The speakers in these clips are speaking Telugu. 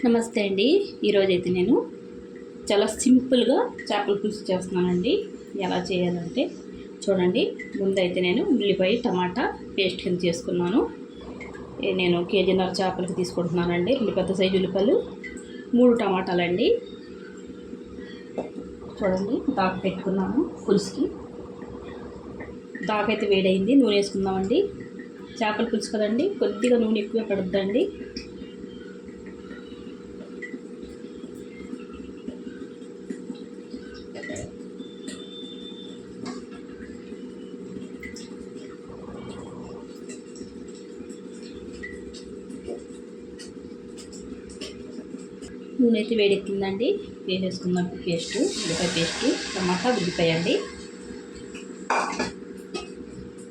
నమస్తే అండి. ఈరోజైతే నేను చాలా సింపుల్గా చేపల పులుసు చేస్తున్నానండి. ఎలా చేయాలంటే చూడండి. ముందైతే నేను ఉల్లిపాయ టమాటా పేస్ట్ కింద చేసుకున్నాను. నేను కేజీన్నర చేపలకి తీసుకుంటున్నానండి. 2 పెద్ద సైజు ఉల్లిపాయలు, 3 టమాటాలండి. చూడండి, దాకా పెట్టుకున్నాను పులుసుకి. దాకైతే వేడైంది. నూనె వేసుకుందామండి. చేపల పులుసు కదండి, కొద్దిగా నూనె ఎక్కువ పడుద్దండి. నూనె అయితే వేడెక్కిందండి. వేసేసుకుందాం పేస్ట్, ఉల్లిపాయ పేస్ట్, టమాటా, ఉల్లిపాయ అండి.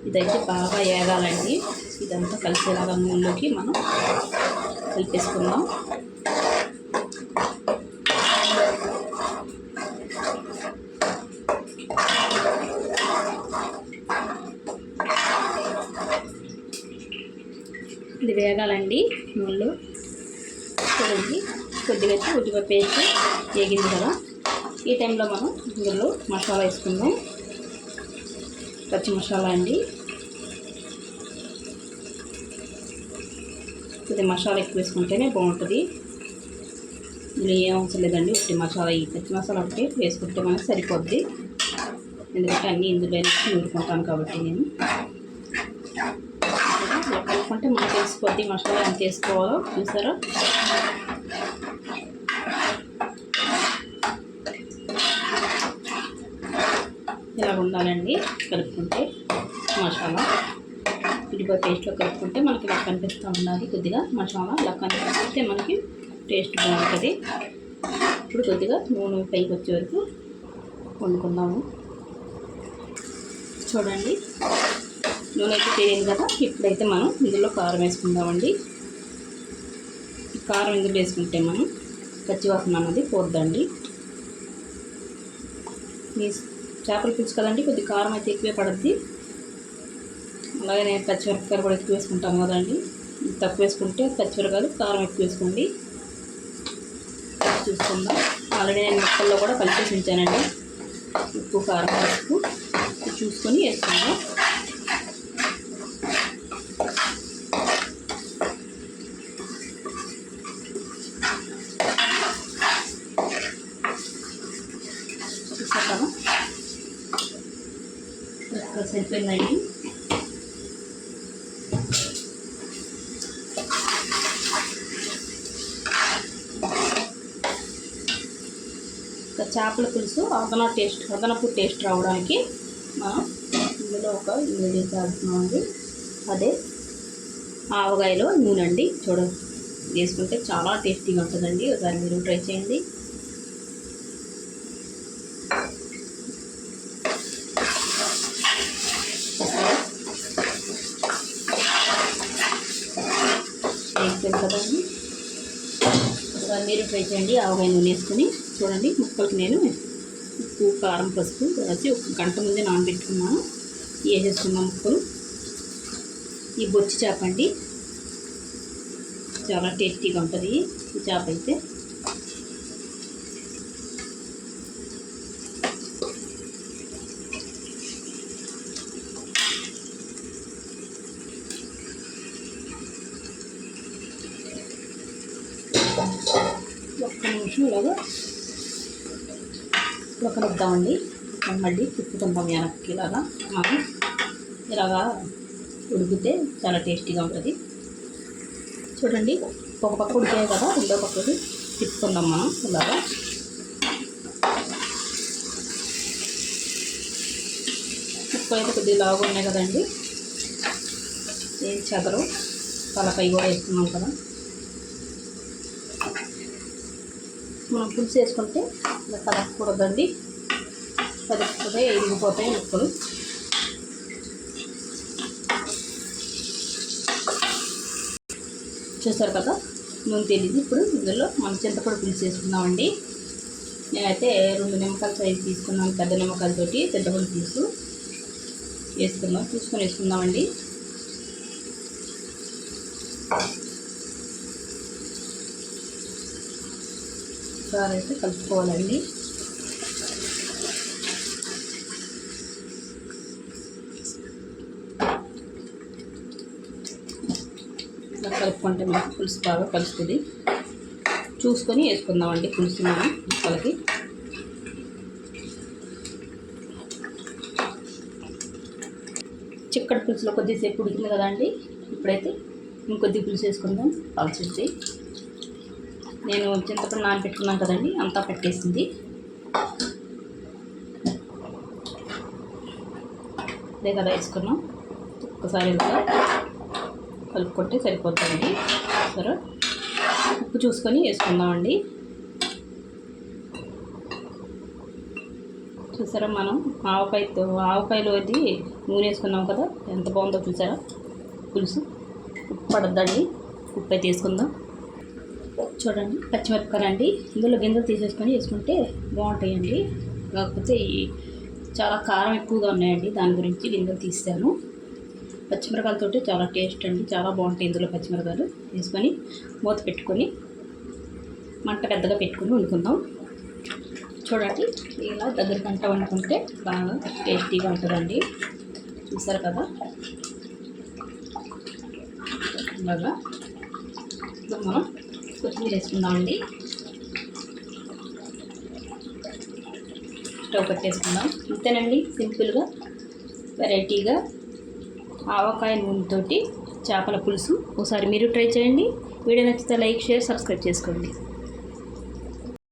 ఇదైతే బాగా వేగాలండి. ఇదంతా కలిసేలాగా నూనెలోకి మనం కలిపేసుకుందాం. ఇది వేగాలండి నూనెలో. చూడండి, కొద్దిగా అయితే ఉల్లిపాయ పేస్ట్ వేగింది కదా. ఈ టైంలో మనం ఇందులో మసాలా వేసుకుందాం. పచ్చి మసాలా అండి. కొద్దిగా మసాలా ఎక్కువ వేసుకుంటేనే బాగుంటుంది. ఇందులో ఏం అవసరం లేదండి. ఒకటి మసాలా, ఈ పచ్చి మసాలా ఒకటి వేసుకుంటే మనకు సరిపోద్ది. ఎందుకంటే అన్నీ ఇందులో నూరుకుంటాను కాబట్టి నేను కలుపుకుంటే మనకు తెలిసిపోద్ది మసాలా ఎంత వేసుకోవాలో. చూసారా, ఇలా ఉండాలండి. కలుపుకుంటే మసాలా ఉల్లిపాయ పేస్ట్లో కలుపుకుంటే మనకి ఇలా కనిపిస్తూ ఉండాలి. కొద్దిగా మసాలా ఇలా కనిపిస్తే మనకి టేస్ట్ బాగుంటుంది. ఇప్పుడు కొద్దిగా నూనె పైకి వచ్చే వరకు వండుకుందాము. చూడండి, నూనె అయితే తేలింది కదా. ఇప్పుడైతే మనం ఇందులో కారం వేసుకుందామండి. ఈ కారం ఇందులో వేసుకుంటే మనం పచ్చివాసన అన్నది పోద్దండి. మీ చేపల పులుసు కదండి, కొద్దిగా కారం అయితే ఎక్కువే పడుద్ది. అలాగే నేను పచ్చిమిరపకాయలు కూడా ఎక్కువ వేసుకుంటాను కదండి. తక్కువ వేసుకుంటే పచ్చిమిరపకాయలు, కారం ఎక్కువ వేసుకోండి. చూసుకుందాం. ఆల్రెడీ నేను ముక్కల్లో కూడా కలిపేసి ఉంచానండి. ఉప్పు, కారం, పసుపు చూసుకొని వేసుకుందాం. చూసాను సరిపోయిందండి. చేపల పులుసు అదనపు టేస్ట్ రావడానికి మనం ఇందులో ఒక ఇంగ్రీడియంట్ వేస్తున్నామండి. అదే ఆవకాయలో నూనె అండి. చూడండి, వేసుకుంటే చాలా టేస్టీగా ఉంటుందండి. ఒకసారి మీరు ట్రై చేయండి. వేసుకుంది కదండి, ఒకసారి మీరు ట్రై చేయండి. ఆవకాయ నూనె వేసుకొని చూడండి. ముక్కలకి నేను ఉప్పు, కారం, పసుపు వేసి 1 గంట ముందే నానబెట్టుకున్నాను. వేసేసుకున్నాం ముక్కలు. ఈ బొచ్చి చేప అండి, చాలా టేస్టీగా ఉంటుంది ఈ చేప అయితే. ఒక్క నిమిషం ఇలాగా ఉడకనిద్దామండి. మళ్ళీ తిప్పుకుందాం వెనక్కి. ఇలాగా మనం ఇలాగా ఉడికితే చాలా టేస్టీగా ఉంటుంది. చూడండి, ఒక పక్క ఉడికాయి కదా, రెండో పక్కకి తిప్పుకుందాం మనం. ఇలాగా ముక్కలు అయితే కొద్దిగా లాగా ఉన్నాయి కదండి, ఏం చెదరు. తలకాయ కూడా వేసుకున్నాం కదా. మనం పులుసు వేసుకుంటే ఇలా కలపకూడదండి, కలుపుకుంటే ఇరిగిపోతాయి ముక్కలు. చూసారు కదా, నూనె తెలియదు. ఇప్పుడు ఇందులో మనం చింతపండు పులుసు వేసుకున్నామండి. నేనైతే 2 నిమ్మకాయల సైజు తీసుకున్నాను. పెద్ద నిమ్మకాయలతోటి చింతపండు పులుసు తీసుకొని వేసుకుందామండి. ఒకసారి అయితే కలుపుకోవాలండి. ఇలా కలుపుకుంటే మనకు పులుసు బాగా కలుస్తుంది. చూసుకొని వేసుకుందామండి పులుసు మనం ముక్కలకి. చిక్కటి పులుసులో కొద్దిసేపు ఉడికింది కదండి. ఇప్పుడైతే ఇంకొద్ది పులుసు వేసుకుందాం. కాల్చేసి నేను చింతపండు నానబెట్టుకున్నాను కదండి, అంతా పెట్టేసింది. అదే కదా వేసుకున్నాం. ఒక్కసారి ఇంకా కలుపుకుంటే సరిపోతుందండి. సరే, ఉప్పు చూసుకొని వేసుకుందామండి. చూసారా, మనం ఆవకాయలో అది నూనె వేసుకున్నాం కదా, ఎంత బాగుందో చూసారా పులుసు. ఉప్పు పడద్దండి, ఉప్పు అయితే వేసుకుందాం. చూడండి, పచ్చిమిరపకాయలు అండి. ఇందులో గింజలు తీసేసుకొని వేసుకుంటే బాగుంటాయండి. కాకపోతే చాలా కారం ఎక్కువగా ఉన్నాయండి, దాని గురించి గింజలు తీసాను. పచ్చిమిరపకాయలతో చాలా టేస్ట్ అండి, చాలా బాగుంటాయి. ఇందులో పచ్చిమిరపకాయలు వేసుకొని మూత పెట్టుకొని మంట పెద్దగా పెట్టుకొని వండుకుందాం. చూడండి, ఇలా దగ్గర గంట వండుకుంటే బాగా టేస్టీగా ఉంటుందండి. చూసారు కదా, ఇలాగా. ఇప్పుడు మనం కొత్తిమీర వేసుకుందామండి. స్టవ్ కట్టేసుకుందాం. అంతేనండి, సింపుల్గా వెరైటీగా ఆవకాయ నూనెతోటి చేపల పులుసు. ఒకసారి మీరు ట్రై చేయండి. వీడియో నచ్చితే లైక్, షేర్, సబ్స్క్రైబ్ చేసుకోండి.